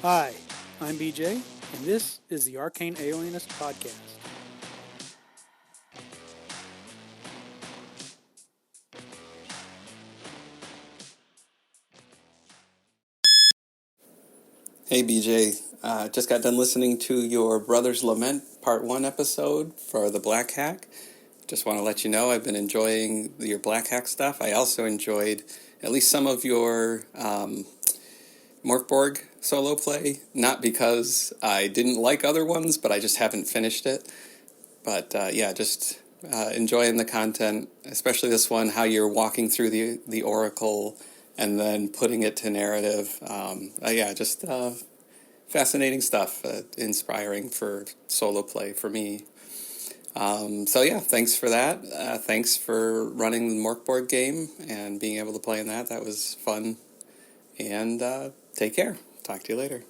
Hi, I'm BJ, and this is the Arcane Alienist Podcast. Hey BJ, just got done listening to your Brother's Lament Part 1 episode for the Black Hack. Just want to let you know I've been enjoying your Black Hack stuff. I also enjoyed at least some of your Morkborg solo play. Not because I didn't like other ones, but I just haven't finished it. But just enjoying the content, especially this one, how you're walking through the Oracle and then putting it to narrative. Fascinating stuff, inspiring for solo play for me. Thanks for that. Thanks for running the Morkborg game and being able to play in that. That was fun. And take care. Talk to you later.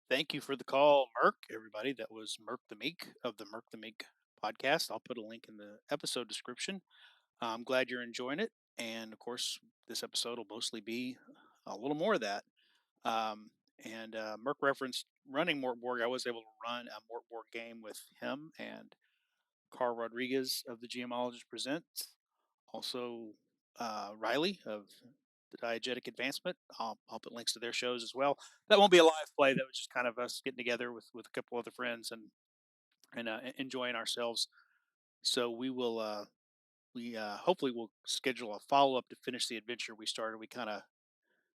Thank you for the call, Merc, everybody. That was Merc the Meek of the Merc the Meek podcast. I'll put a link in the episode description. I'm glad you're enjoying it. And of course, this episode will mostly be a little more of that. Merc referenced running Mortborg. I was able to run a Mortborg game with him and Carl Rodriguez of the Geomologist Presents. Also, Riley of the Diegetic Advancement. I'll put links to their shows as well. That won't be a live play. That was just kind of us getting together with a couple other friends and enjoying ourselves. So we will hopefully we'll schedule a follow up to finish the adventure we started. We kind of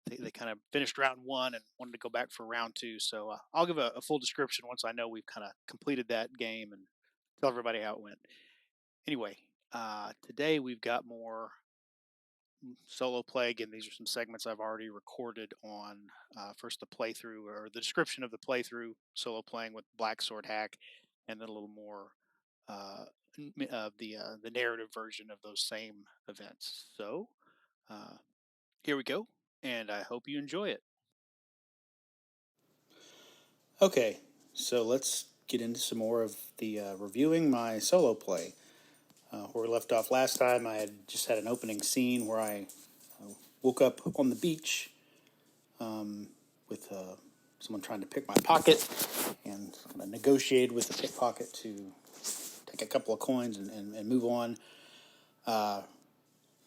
they kind of finished round one and wanted to go back for round two. So I'll give a full description once I know we've kind of completed that game and tell everybody how it went. Anyway, today we've got more solo play. Again, these are some segments I've already recorded on first the playthrough or the description of the playthrough, solo playing with Black Sword Hack, and then a little more of the narrative version of those same events. So here we go, and I hope you enjoy it. Okay, so let's get into some more of the reviewing my solo play. Where we left off last time, I had just had an opening scene where I woke up on the beach with someone trying to pick my pocket and kind of negotiated with the pickpocket to take a couple of coins and move on.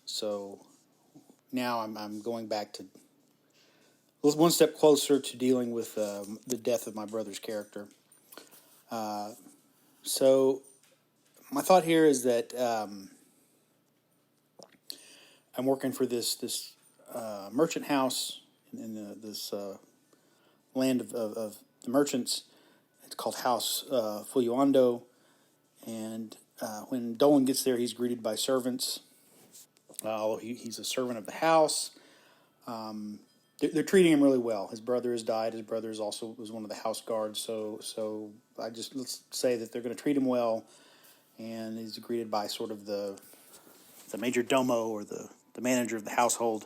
So now I'm going back to one step closer to dealing with the death of my brother's character. So my thought here is that I'm working for this merchant house in this land of the merchants. It's called House Fulluando, and when Dolen gets there, he's greeted by servants. He's a servant of the house. They're treating him really well. His brother has died. His brother is also was one of the house guards. So let's say that they're going to treat him well, and he's greeted by sort of the major domo or the manager of the household,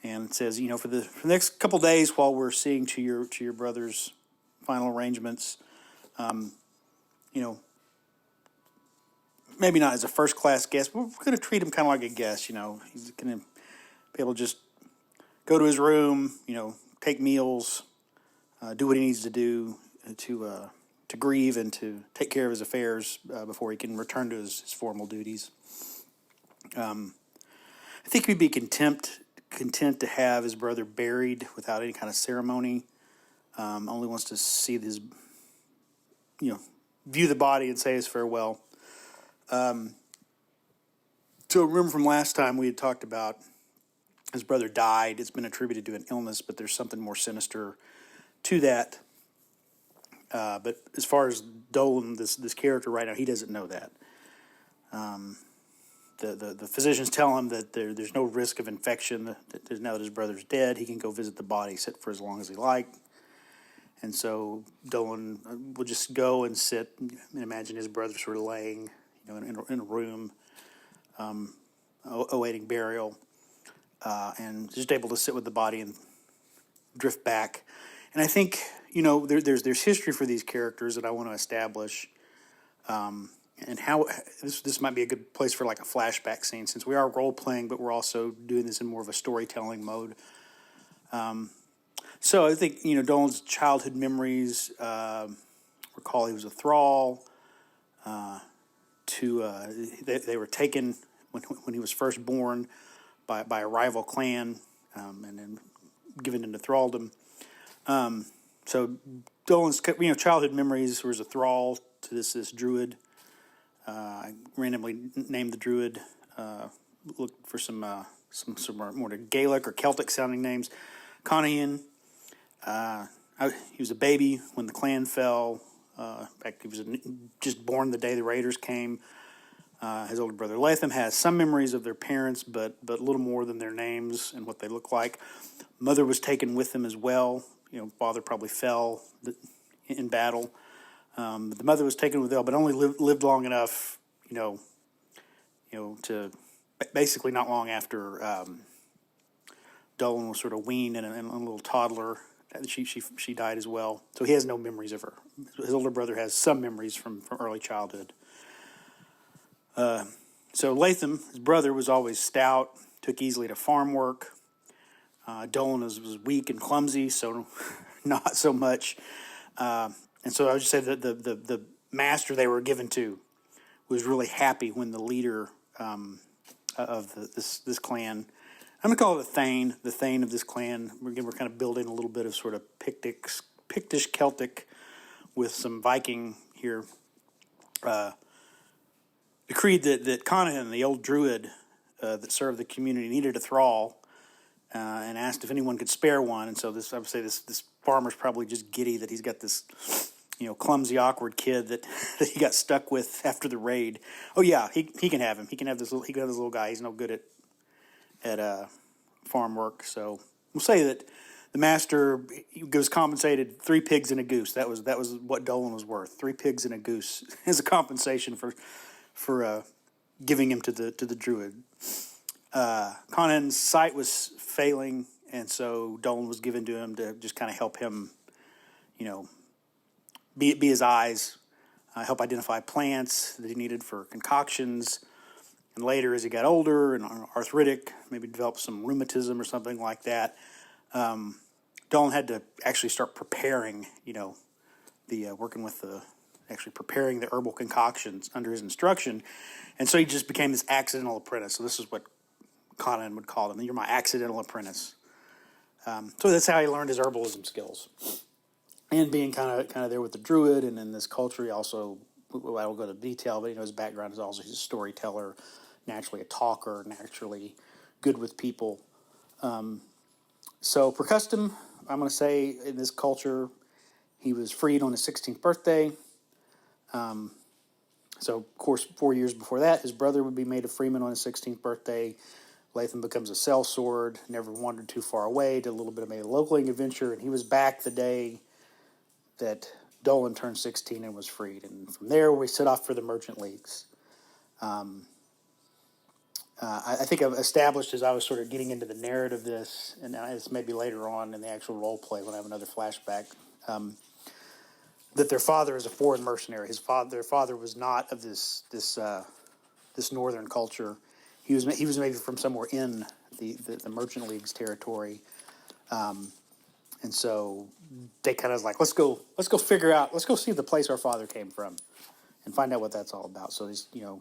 and it says, for the next couple days while we're seeing to your brother's final arrangements, maybe not as a first class guest, but we're going to treat him kind of like a guest. He's going to be able to just go to his room, take meals, do what he needs to do to grieve and to take care of his affairs before he can return to his formal duties. I think he'd be content to have his brother buried without any kind of ceremony. Only wants to see his, view the body and say his farewell. So remember from last time we had talked about his brother died. It's been attributed to an illness, but there's something more sinister to that. But as far as Dolen, this character right now, he doesn't know that. The physicians tell him that there's no risk of infection. That now that his brother's dead, he can go visit the body, sit for as long as he liked. And so Dolen will just go and sit and imagine his brother sort of laying, in a room, awaiting burial, and just able to sit with the body and drift back. And I think there's history for these characters that I want to establish, and how this might be a good place for like a flashback scene, since we are role playing, but we're also doing this in more of a storytelling mode. So I think, Dolan's childhood memories recall he was a thrall. They were taken when he was first born by a rival clan, and then given into thraldom. So Dolan's childhood memories was a thrall to this druid. I randomly named the druid. Looked for some more Gaelic or Celtic sounding names. Conahan. He was a baby when the clan fell. In fact, he was just born the day the raiders came. His older brother Latham has some memories of their parents, but little more than their names and what they look like. Mother was taken with him as well. Father probably fell in battle. But the mother was taken with them, but only lived long enough, to basically not long after Dolan was sort of weaned and a little toddler. She died as well, so he has no memories of her. His older brother has some memories from early childhood. So Latham, his brother, was always stout, took easily to farm work. Dolan was weak and clumsy, so not so much. And so I would just say that the master they were given to was really happy when the leader of this clan, I'm going to call it the thane of this clan. We're kind of building a little bit of sort of Pictish Celtic with some Viking here. Decreed that Conahan, the old druid that served the community, needed a thrall, and asked if anyone could spare one. And so I would say this farmer's probably just giddy that he's got this, clumsy, awkward kid that he got stuck with after the raid. Oh yeah, he can have him. He can have this little guy. He's no good at farm work. So we'll say that the master was compensated 3 pigs and a goose. That was what Dolan was worth. 3 pigs and a goose as a compensation for giving him to the druid. Conan's sight was failing, and so Dolan was given to him to just kind of help him, be his eyes, help identify plants that he needed for concoctions. And later, as he got older and arthritic, maybe developed some rheumatism or something like that, Dolan had to actually start preparing, working with actually preparing the herbal concoctions under his instruction. And so he just became this accidental apprentice. So this is what Conan would call him. You're my accidental apprentice. So that's how he learned his herbalism skills. And being kind of there with the druid and in this culture, he also, I won't go into detail, but his background is also he's a storyteller, naturally a talker, naturally good with people. So per custom, I'm going to say in this culture, he was freed on his 16th birthday. So, of course, 4 years before that, his brother would be made a freeman on his 16th birthday. Latham becomes a sellsword, never wandered too far away, did a little bit of maybe localing adventure, and he was back the day that Dolan turned 16 and was freed. And from there, we set off for the merchant leagues. I think I've established as I was sort of getting into the narrative of this, and it's maybe later on in the actual role play when I have another flashback, that their father is a foreign mercenary. Their father was not of this northern culture. He was maybe from somewhere in the merchant league's territory, and so they kind of like let's go figure out, let's go see the place our father came from, and find out what that's all about. So he's got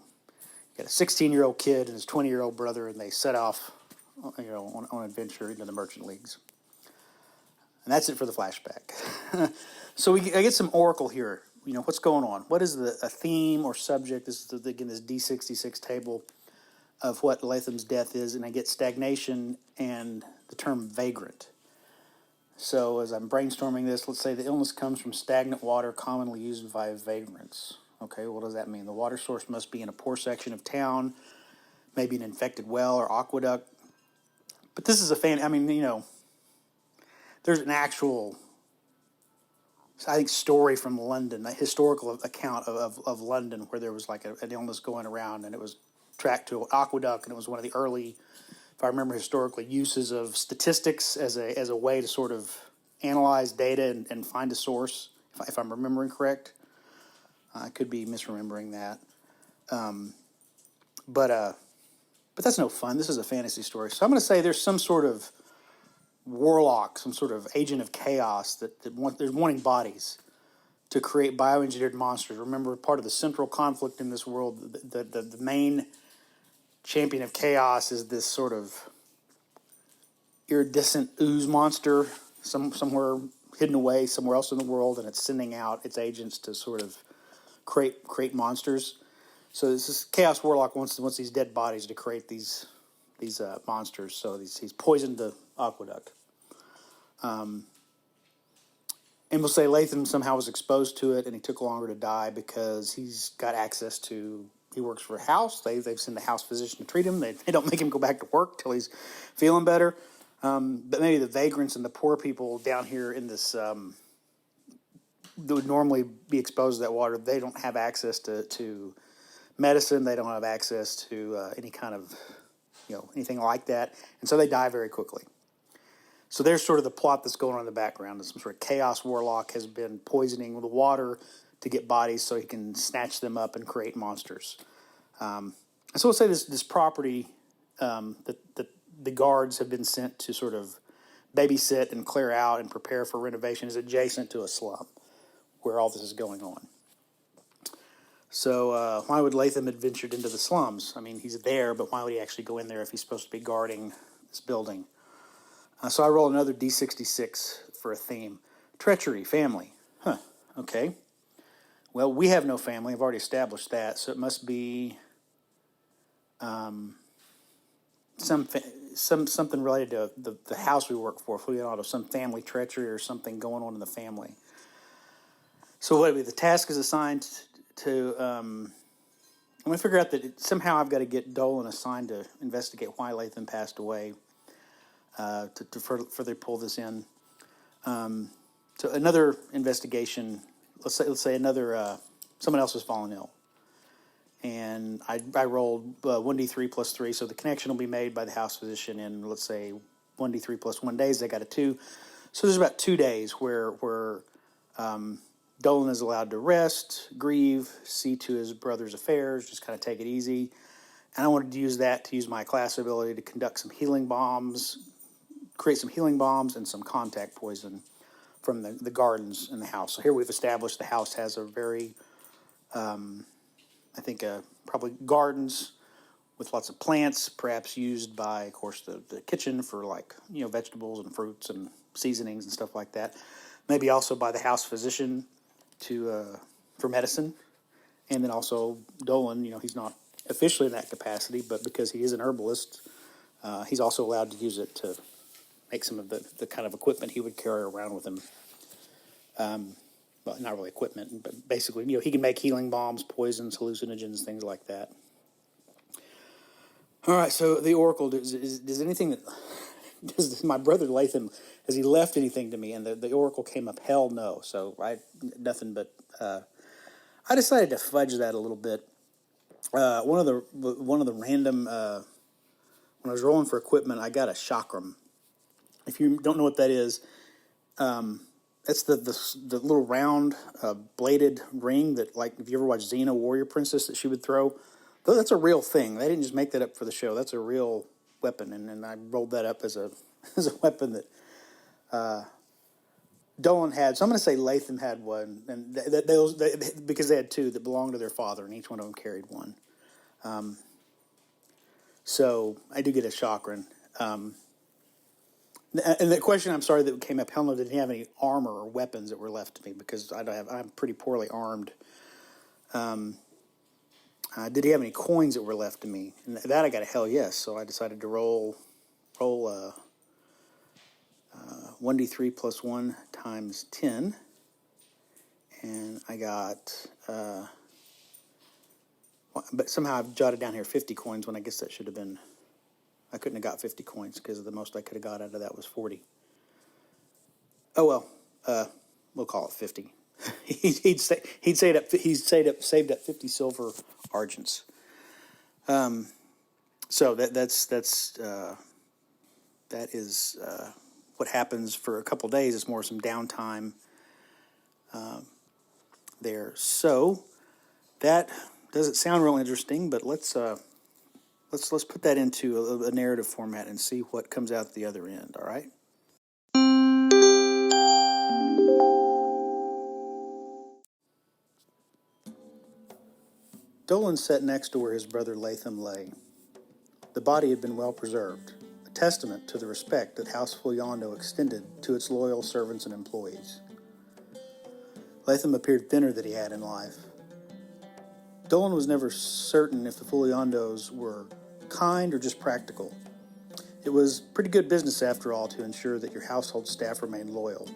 a 16-year-old kid and his 20-year-old brother, and they set off on adventure into the merchant leagues. And that's it for the flashback. So I get some oracle here. What's going on? What is a theme or subject? This is, again, this D66 table of what Latham's death is. And I get stagnation and the term vagrant. So as I'm brainstorming this, let's say the illness comes from stagnant water commonly used by vagrants. Okay, what does that mean? The water source must be in a poor section of town, maybe an infected well or aqueduct. But this is there's an actual, I think, story from London, a historical account of London where there was like an illness going around, and it was tracked to an aqueduct, and it was one of the early, if I remember historically, uses of statistics as a way to sort of analyze data and find a source, if I'm remembering correct. I could be misremembering that. But that's no fun. This is a fantasy story. So I'm going to say there's some sort of warlock, some sort of agent of chaos they're wanting bodies to create bioengineered monsters. Remember, part of the central conflict in this world, the main champion of chaos is this sort of iridescent ooze monster somewhere hidden away somewhere else in the world, and it's sending out its agents to sort of create monsters. So this Chaos Warlock wants these dead bodies to create these monsters. So he's poisoned the aqueduct. And we'll say Latham somehow was exposed to it, and he took longer to die because he's got access to. He works for a house. They've sent the house physician to treat him. They don't make him go back to work till he's feeling better. But maybe the vagrants and the poor people down here in this that would normally be exposed to that water, they don't have access to medicine. They don't have access to any kind of anything like that, and so they die very quickly. So there's sort of the plot that's going on in the background. Some sort of Chaos Warlock has been poisoning the water to get bodies so he can snatch them up and create monsters. So we'll say this property that the guards have been sent to sort of babysit and clear out and prepare for renovation is adjacent to a slum where all this is going on. So why would Latham have ventured into the slums? I mean, he's there, but why would he actually go in there if he's supposed to be guarding this building? So I roll another D66 for a theme. Treachery, family. Huh, okay. Well, we have no family. I've already established that, so it must be something related to the house we work for, Fulluando, some family treachery or something going on in the family. So what the task is assigned to... I'm going to figure out that somehow I've got to get Dolen assigned to investigate why Latham passed away. To further pull this in. So another investigation, let's say another, someone else has fallen ill. And I rolled 1d3 plus 3, so the connection will be made by the house physician in, let's say, 1d3 plus 1 days. They got a 2. So there's about 2 days where Dolen is allowed to rest, grieve, see to his brother's affairs, just kind of take it easy. And I wanted to use my class ability to conduct some healing bombs, create some healing bombs and some contact poison from the gardens in the house. So here we've established the house has a very, probably gardens with lots of plants, perhaps used by, of course, the kitchen for vegetables and fruits and seasonings and stuff like that. Maybe also by the house physician for medicine. And then also Dolen, he's not officially in that capacity, but because he is an herbalist, he's also allowed to use it to make some of the kind of equipment he would carry around with him. Well, not really equipment, but basically, he can make healing bombs, poisons, hallucinogens, things like that. All right, so the Oracle, does anything that... Does my brother Latham, has he left anything to me? And the Oracle came up, hell no. So nothing but... I decided to fudge that a little bit. One of the random... when I was rolling for equipment, I got a chakram. If you don't know what that is, that's the little round bladed ring that, if you ever watched Xena Warrior Princess, that she would throw. Though that's a real thing. They didn't just make that up for the show. That's a real weapon, and I rolled that up as a weapon that Dolen had. So I'm going to say Latham had one, and because they had 2 that belonged to their father, and each one of them carried one. So I do get a chakran. And the question, I'm sorry, that came up, hell no, did he have any armor or weapons that were left to me? Because I'm pretty poorly armed. Did he have any coins that were left to me? And that I got a hell yes. So I decided to roll 1d3 plus 1 times 10. And I got, but somehow I've jotted down here 50 coins when I guess that should have been... I couldn't have got 50 coins because the most I could have got out of that was 40. Oh well, we'll call it 50. he'd saved up 50 silver argents. So that is what happens for a couple days. It's more some downtime there. So that doesn't sound real interesting, but let's put that into a narrative format and see what comes out the other end, all right? Dolen sat next to where his brother Latham lay. The body had been well preserved, a testament to the respect that House Fulluando extended to its loyal servants and employees. Latham appeared thinner than he had in life. Dolen was never certain if the Fulluandos were kind or just practical. It was pretty good business, after all, to ensure that your household staff remained loyal.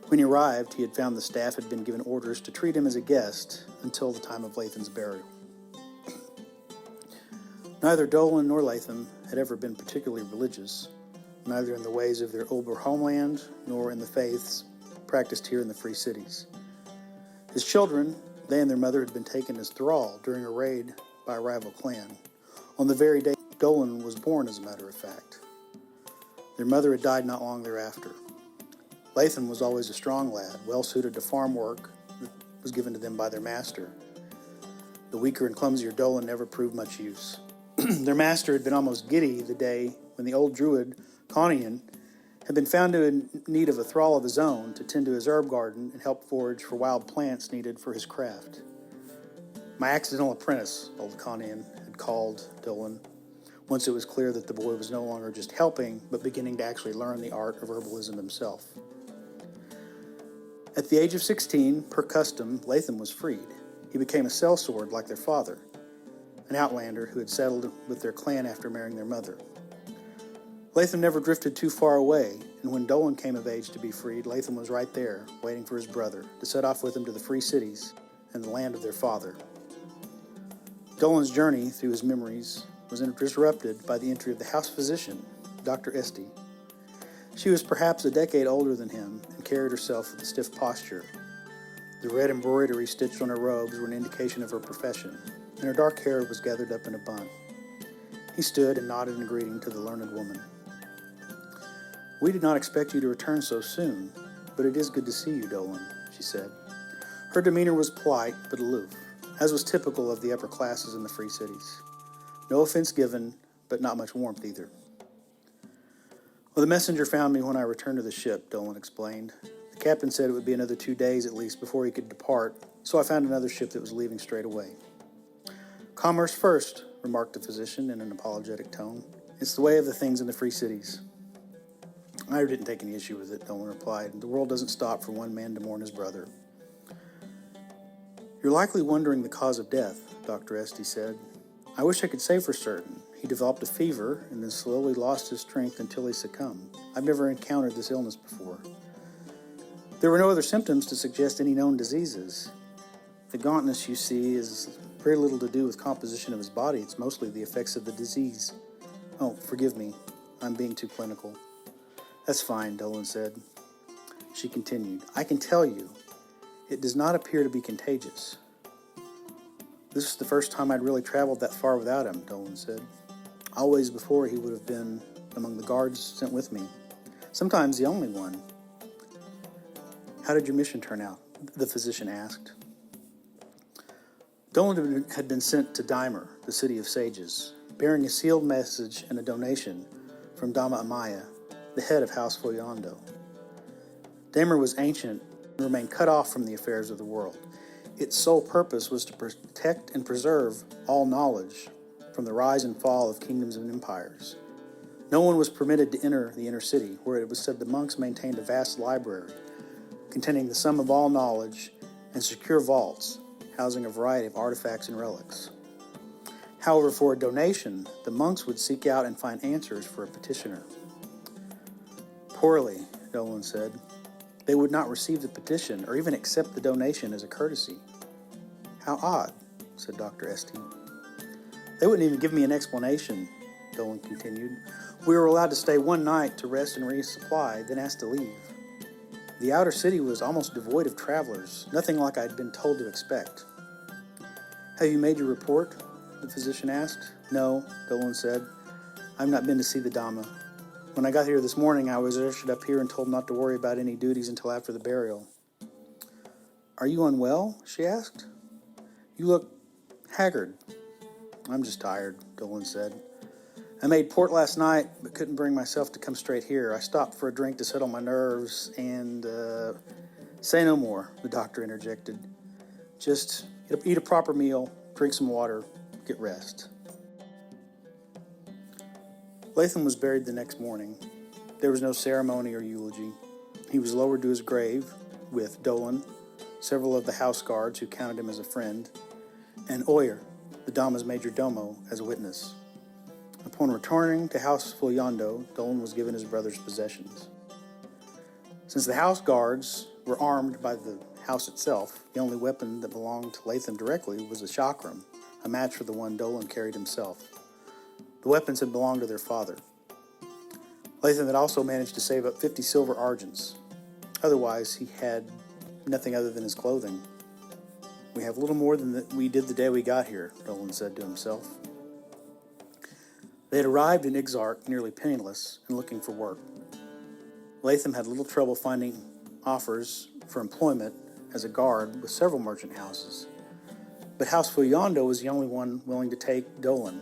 When he arrived, he had found the staff had been given orders to treat him as a guest until the time of Latham's burial. Neither Dolen nor Latham had ever been particularly religious, neither in the ways of their Ulber homeland nor in the faiths practiced here in the Free Cities. His children, they and their mother, had been taken as thrall during a raid by a rival clan, on the very day Dolen was born, as a matter of fact. Their mother had died not long thereafter. Latham was always a strong lad, well suited to farm work that was given to them by their master. The weaker and clumsier Dolen never proved much use. Their master had been almost giddy the day when the old druid, Conian, had been found in need of a thrall of his own to tend to his herb garden and help forage for wild plants needed for his craft. My accidental apprentice, old Conian had called Dolen, once it was clear that the boy was no longer just helping, but beginning to actually learn the art of herbalism himself. At the age of 16, per custom, Latham was freed. He became a sellsword like their father, an outlander who had settled with their clan after marrying their mother. Latham never drifted too far away, and when Dolen came of age to be freed, Latham was right there, waiting for his brother to set off with him to the Free Cities and the land of their father. Dolen's journey through his memories was disrupted by the entry of the house physician, Dr. Este. She was perhaps a decade older than him and carried herself with a stiff posture. The red embroidery stitched on her robes were an indication of her profession, and her dark hair was gathered up in a bun. He stood and nodded in greeting to the learned woman. "We did not expect you to return so soon, but it is good to see you, Dolen," she said. Her demeanor was polite but aloof, as was typical of the upper classes in the Free Cities. No offense given, but not much warmth either. "Well, the messenger found me when I returned to the ship," Dolen explained. "The captain said it would be another 2 days at least before he could depart, so I found another ship that was leaving straight away." "Commerce first," remarked the physician in an apologetic tone. "It's the way of the things in the Free Cities." "I didn't take any issue with it," Dolen replied. "The world doesn't stop for one man to mourn his brother." "You're likely wondering the cause of death," Dr. Este said. "I wish I could say for certain. He developed a fever and then slowly lost his strength until he succumbed. I've never encountered this illness before. There were no other symptoms to suggest any known diseases. The gauntness you see is very little to do with composition of his body. It's mostly the effects of the disease." "Oh, forgive me. I'm being too clinical." "That's fine," Dolen said. She continued, "I can tell you, it does not appear to be contagious." "This is the first time I'd really traveled that far without him," Dolen said. "Always before he would have been among the guards sent with me. Sometimes the only one." "How did your mission turn out?" the physician asked. Dolen had been sent to Dimer, the city of sages, bearing a sealed message and a donation from Dama Amaya, the head of House Fulluando. Dimer was ancient and remained cut off from the affairs of the world. Its sole purpose was to protect and preserve all knowledge from the rise and fall of kingdoms and empires. No one was permitted to enter the inner city, where it was said the monks maintained a vast library containing the sum of all knowledge and secure vaults housing a variety of artifacts and relics. However, for a donation, the monks would seek out and find answers for a petitioner. "Poorly," Dolen said. "They would not receive the petition or even accept the donation as a courtesy." "How odd," said Dr. Este. "They wouldn't even give me an explanation," Dolen continued. "We were allowed to stay one night to rest and resupply, then asked to leave. The outer city was almost devoid of travelers, nothing like I'd been told to expect." "Have you made your report?" the physician asked. "No," Dolen said. "I've not been to see the Dama. When I got here this morning, I was ushered up here and told not to worry about any duties until after the burial." "Are you unwell?" she asked. "You look haggard." "I'm just tired," Dolen said. "I made port last night, but couldn't bring myself to come straight here. I stopped for a drink to settle my nerves and, Say no more," the doctor interjected. "Just eat a proper meal, drink some water, get rest. Latham was buried the next morning. There was no ceremony or eulogy. He was lowered to his grave with Dolen, several of the house guards who counted him as a friend, and Oyer, the Dama's major domo, as a witness. Upon returning to House Fulluando, Dolen was given his brother's possessions. Since the house guards were armed by the house itself, the only weapon that belonged to Latham directly was a chakram, a match for the one Dolen carried himself. The weapons had belonged to their father. Latham had also managed to save up 50 silver argents. Otherwise, he had nothing other than his clothing. "We have little more than we did the day we got here," Dolen said to himself. They had arrived in Ixark nearly penniless and looking for work. Latham had little trouble finding offers for employment as a guard with several merchant houses, but House Fulluando was the only one willing to take Dolen.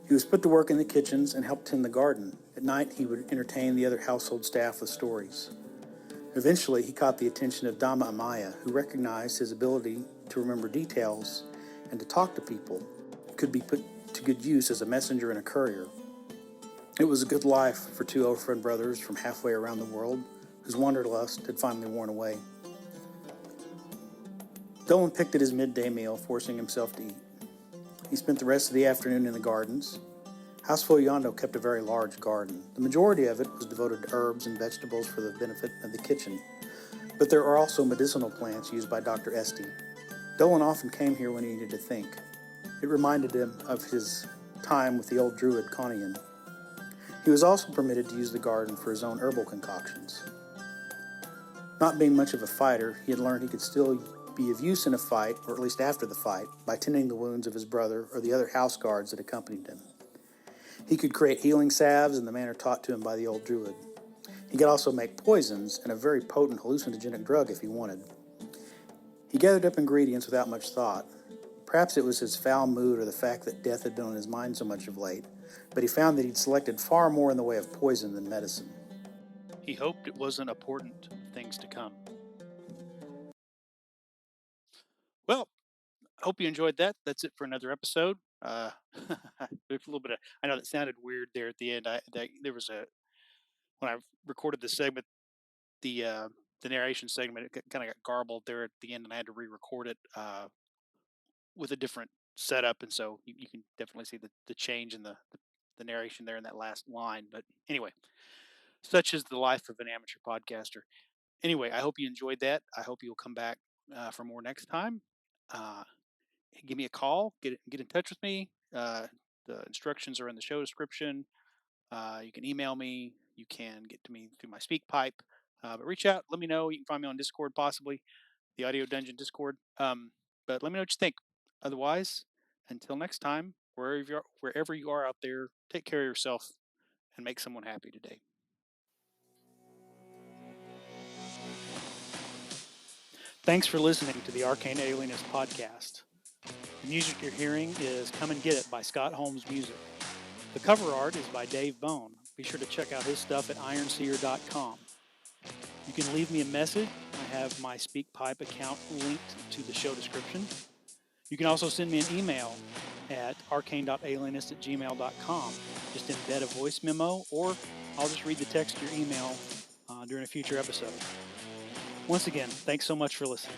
He was put to work in the kitchens and helped tend the garden. At night, he would entertain the other household staff with stories. Eventually, he caught the attention of Dama Amaya, who recognized his ability to remember details and to talk to people. It could be put to good use as a messenger and a courier. It was a good life for two orphan brothers from halfway around the world, whose wanderlust had finally worn away. Dolen picked at his midday meal, forcing himself to eat. He spent the rest of the afternoon in the gardens. House Fulluando kept a very large garden. The majority of it was devoted to herbs and vegetables for the benefit of the kitchen, but there are also medicinal plants used by Dr. Este. Dolen often came here when he needed to think. It reminded him of his time with the old druid Conian. He was also permitted to use the garden for his own herbal concoctions. Not being much of a fighter, he had learned he could still be of use in a fight, or at least after the fight, by tending the wounds of his brother or the other house guards that accompanied him. He could create healing salves in the manner taught to him by the old druid. He could also make poisons and a very potent hallucinogenic drug if he wanted. He gathered up ingredients without much thought. Perhaps it was his foul mood or the fact that death had been on his mind so much of late, but he found that he'd selected far more in the way of poison than medicine. He hoped it wasn't important things to come. Well, hope you enjoyed that. That's it for another episode. There's a little bit of, I know that sounded weird there at the end. There was when I recorded the segment, the narration segment, it kind of got garbled there at the end, and I had to re-record it with a different setup, and so you can definitely see the change in the narration there in that last line. But anyway, such is the life of an amateur podcaster. Anyway, I hope you enjoyed that. I hope you'll come back for more next time. Uh, Give me a call. Get in touch with me. The instructions are in the show description. You can email me. You can get to me through my speak pipe. But reach out. Let me know. You can find me on Discord, possibly the Audio Dungeon Discord. But let me know what you think. Otherwise, until next time, wherever you are out there, take care of yourself and make someone happy today. Thanks for listening to the Arcane Alienist podcast. The music you're hearing is Come and Get It by Scott Holmes Music. The cover art is by Dave Bone. Be sure to check out his stuff at ironseer.com. You can leave me a message. I have my SpeakPipe account linked to the show description. You can also send me an email at arcane.alienist@gmail.com. Just embed a voice memo, or I'll just read the text to your email during a future episode. Once again, thanks so much for listening.